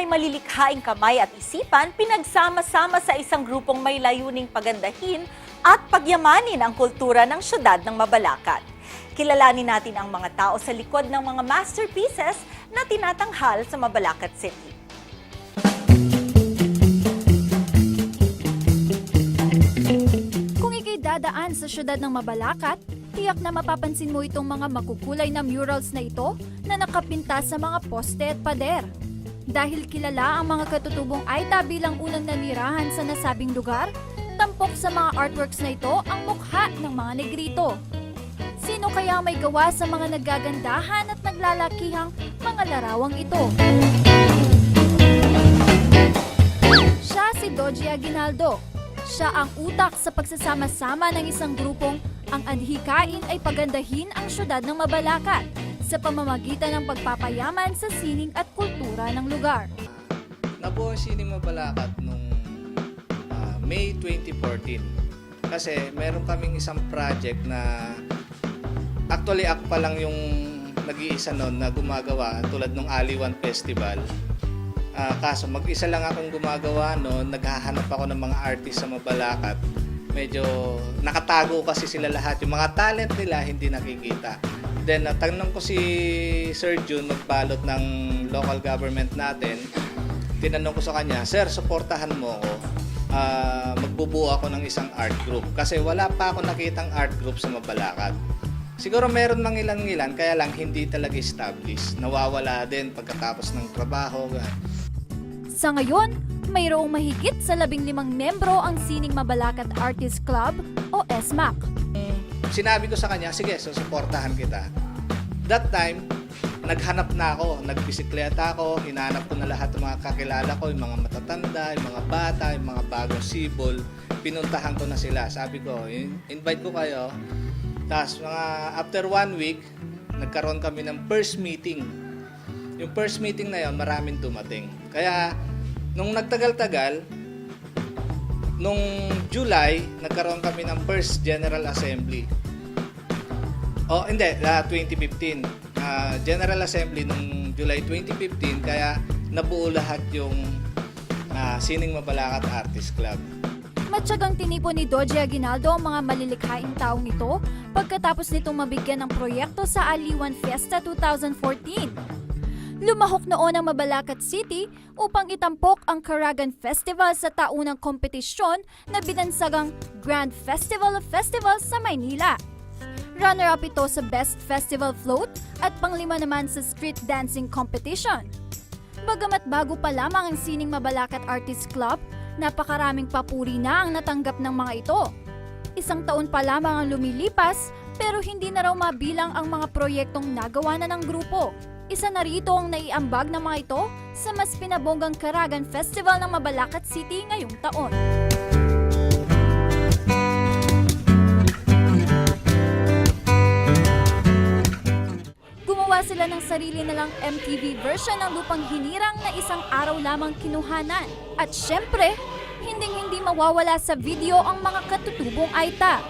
may malilikhaing kamay at isipan pinagsama-sama sa isang grupong may layuning pagandahin at pagyamanin ang kultura ng syudad ng Mabalacat. Kilalanin natin ang mga tao sa likod ng mga masterpieces na tinatanghal sa Mabalacat City. Kung ika'y dadaan sa syudad ng Mabalacat, tiyak na mapapansin mo itong mga makukulay na murals na ito na nakapinta sa mga poste at pader. Dahil kilala ang mga katutubong Aita bilang unang nanirahan sa nasabing lugar, tampok sa mga artworks na ito ang mukha ng mga Negrito. Sino kaya may gawa sa mga nagagandahan at naglalakihang mga larawang ito? Siya si Doji Aguinaldo. Siya ang utak sa pagsasama-sama ng isang grupong ang adhikain ay pagandahin ang syudad ng Mabalacat sa pamamagitan ng pagpapayaman sa sining at kultura ng lugar. Nabuo ang Sining Mabalacat noong May 2014 kasi meron kaming isang project na actually ako pa lang yung nag-iisa noon na gumagawa tulad ng Aliwan Festival. Kaso mag-isa lang akong gumagawa noon, naghahanap ako ng mga artist sa Mabalacat. Medyo nakatago kasi sila lahat. Yung mga talent nila hindi nakikita. Then tanong ko si Sir June magbalot ng local government natin. Tinanong ko sa kanya, Sir, suportahan mo ako. Magbubuo ako ng isang art group. Kasi wala pa ako nakitang art group sa Mabalacat. Siguro meron mang ilan-ilan, kaya lang hindi talaga established. Nawawala din pagkatapos ng trabaho. Sa ngayon, mayroong mahigit sa 15 membro ang Sining Mabalacat Artist Club o SMAC. Sinabi ko sa kanya, sige, susuportahan kita. That time, naghanap na ako, nagbisikleta ako, hinanap ko na lahat ng mga kakilala ko, yung mga matatanda, yung mga bata, yung mga bagong sibol. Pinuntahan ko na sila. Sabi ko, invite ko kayo. Tapos after 1 week, nagkaroon kami ng first meeting. Yung first meeting na yon, maraming dumating. Kaya, nung nagtagal-tagal, nung July, nagkaroon kami ng first General Assembly. 2015. General Assembly nung July 2015, kaya nabuo lahat yung Sining Mabalacat Artist Club. Matyagang tinipon ni Doji Aguinaldo ang mga malilikhaing taong ito pagkatapos nitong mabigyan ng proyekto sa Aliwan Fiesta 2014. Lumahok noon ang Mabalacat City upang itampok ang Caragan Festival sa taunang kompetisyon na binansagang Grand Festival of Festivals sa Maynila. Runner-up ito sa Best Festival Float at panglima naman sa Street Dancing Competition. Bagamat bago pa lamang ang Sining Mabalacat Artist Club, napakaraming papuri na ang natanggap ng mga ito. Isang taon pa lamang ang lumilipas pero hindi na raw mabilang ang mga proyektong nagawa na ng grupo. Isa na rito ang naiambag ng mga ito sa mas pinabonggang Caragan Festival ng Mabalacat City ngayong taon. Gumawa sila ng sarili nilang MTV version ng Lupang Hinirang na isang araw lamang kinuhanan. At syempre, hinding-hindi mawawala sa video ang mga katutubong Aita.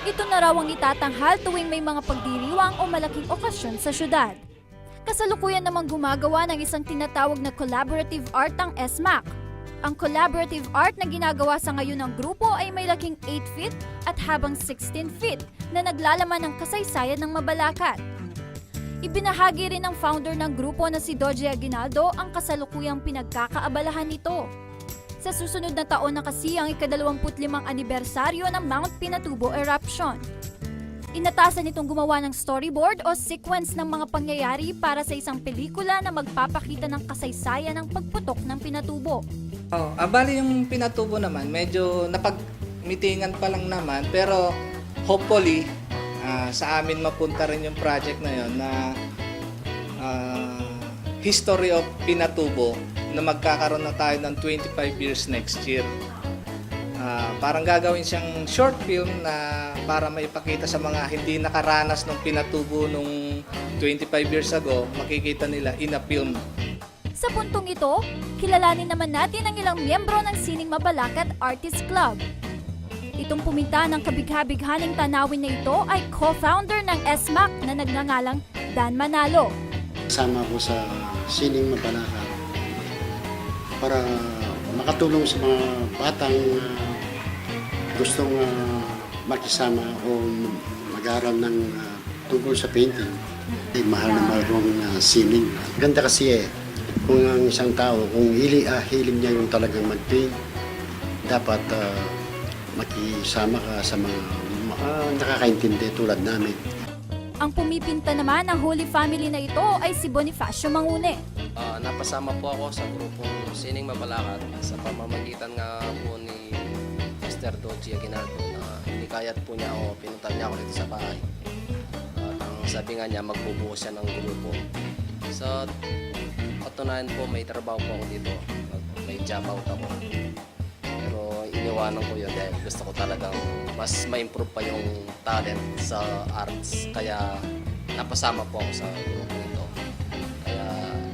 Ito na raw ang itatanghal tuwing may mga pagdiriwang o malaking okasyon sa syudad. Kasalukuyan namang gumagawa ng isang tinatawag na collaborative art ang SMAC. Ang collaborative art na ginagawa sa ngayon ng grupo ay may laking 8 feet at habang 16 feet na naglalaman ng kasaysayan ng Mabalacat. Ibinahagi rin ng founder ng grupo na si Doji Aguinaldo ang kasalukuyang pinagkakaabalahan nito. Sa susunod na taon na kasi ang ika-25 anibersaryo ng Mount Pinatubo Eruption. Inatasan itong gumawa ng storyboard o sequence ng mga pangyayari para sa isang pelikula na magpapakita ng kasaysayan ng pagputok ng Pinatubo. Bali yung Pinatubo naman, medyo napag-meetingan pa lang naman, pero hopefully sa amin mapunta rin yung project na yon na History of Pinatubo na magkakaroon na tayo ng 25 years next year. Parang gagawin siyang short film na para maipakita sa mga hindi nakaranas ng Pinatubo nung 25 years ago, makikita nila in a film. Sa puntong ito, kilalanin naman natin ang ilang miyembro ng Sining Mabalacat Artist Club. Itong puminta ng kabigha-bighaning tanawin na ito ay co-founder ng SMAC na nagngangalang Dan Manalo. Kasama ko sa Sining Mabalacat para makatulong sa mga batang gustong makisama o mag-aaral ng tungkol sa painting. Mahal na mahal kong sining. Ganda kasi kung ang isang tao, kung hiling niya yung talagang mag-paint, dapat makisama ka sa mga nakakaintindi tulad namin. Ang pumipinta naman ng Holy Family na ito ay si Bonifacio Mangune. Napasama po ako sa grupong Sining Mabalakat sa pamamagitan nga po ni Mr. Doji Aguinaldo na hinikayat po niya ako, pinunta niya ako dito sa bahay. At ang sabi nga niya, magbubuo siya ng grupo. Sa katunayan po, may trabaho po ako dito. May job out ako. Pero iniwanan ko yun dahil gusto ko talagang mas ma-improve pa yung talent sa arts. Kaya napasama po ako sa grupo ito. Kaya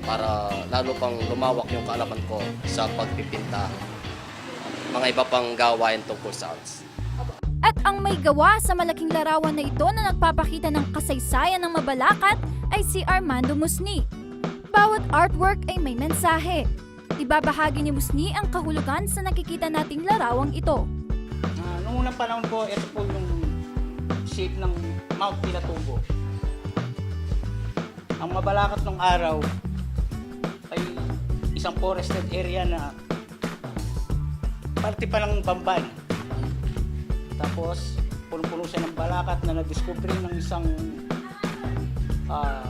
para lalo pang lumawak yung kaalaman ko sa pagpipinta, mga iba pang gawain tungkol sa arts. At ang may gawa sa malaking larawan na ito na nagpapakita ng kasaysayan ng Mabalacat ay si Armando Musni. Bawat artwork ay may mensahe. Ibabahagi ni Musni ang kahulugan sa nakikita nating larawang ito. Noong unang panahon po, ito po yung shape ng Mount Pinatubo. Ang Mabalacat ng araw ay isang forested area na parte pa ng Bamban. Tapos, punong-puno siya ng balakat na na-discover ng isang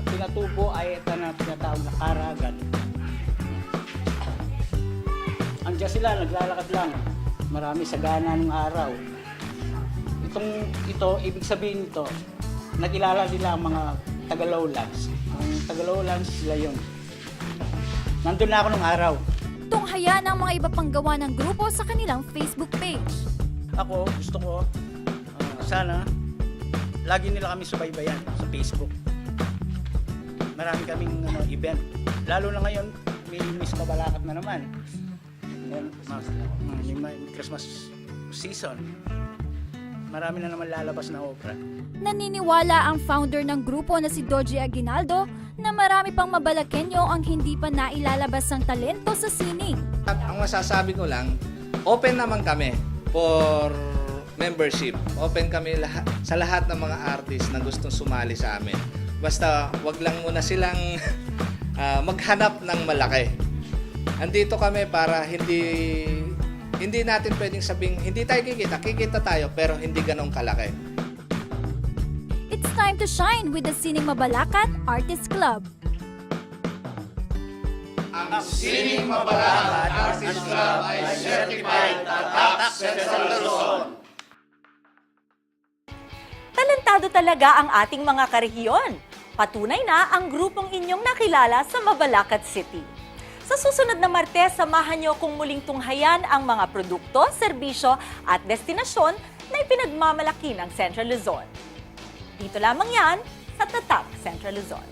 pinatubo ay ito na tinatawag na Karagan. Andiyan sila, naglalakad lang. Marami sagana ng araw. Ito, ibig sabihin nito, nakilala nila ang mga Tagalowlands. Ang Tagalowlands sila yun. Nandun na ako nung araw. Tunghaya ng mga iba pang gawa ng grupo sa kanilang Facebook page. Ako, gusto ko, sana, lagi nila kami subaybayan sa Facebook. Marami kaming event. Lalo na ngayon, may Miss Mabalacat na naman. Then, may Christmas season. Marami na naman lalabas na obra. Naniniwala ang founder ng grupo na si Doji Aguinaldo na marami pang Mabalakenyo ang hindi pa nailalabas ang talento sa sining. Ang masasabi ko lang, open naman kami for membership. Open kami sa lahat ng mga artist na gustong sumali sa amin. Basta wag lang muna silang maghanap ng malaki. Andito kami para hindi natin pwedeng sabing hindi tayo kikita tayo pero hindi ganong kalaki. It's time to shine with the Sining Mabalacat Artist Club. Ang Sining Mabalacat Artist Club ay certified top Central Luzon. Talentado talaga ang ating mga karehiyon. Patunay na ang grupong inyong nakilala sa Mabalacat City. Sa susunod na Martes, samahan niyo kung muling tunghayan ang mga produkto, serbisyo at destinasyon na ipinagmamalaki ng Central Luzon. Dito lamang yan sa Tatak Central Luzon.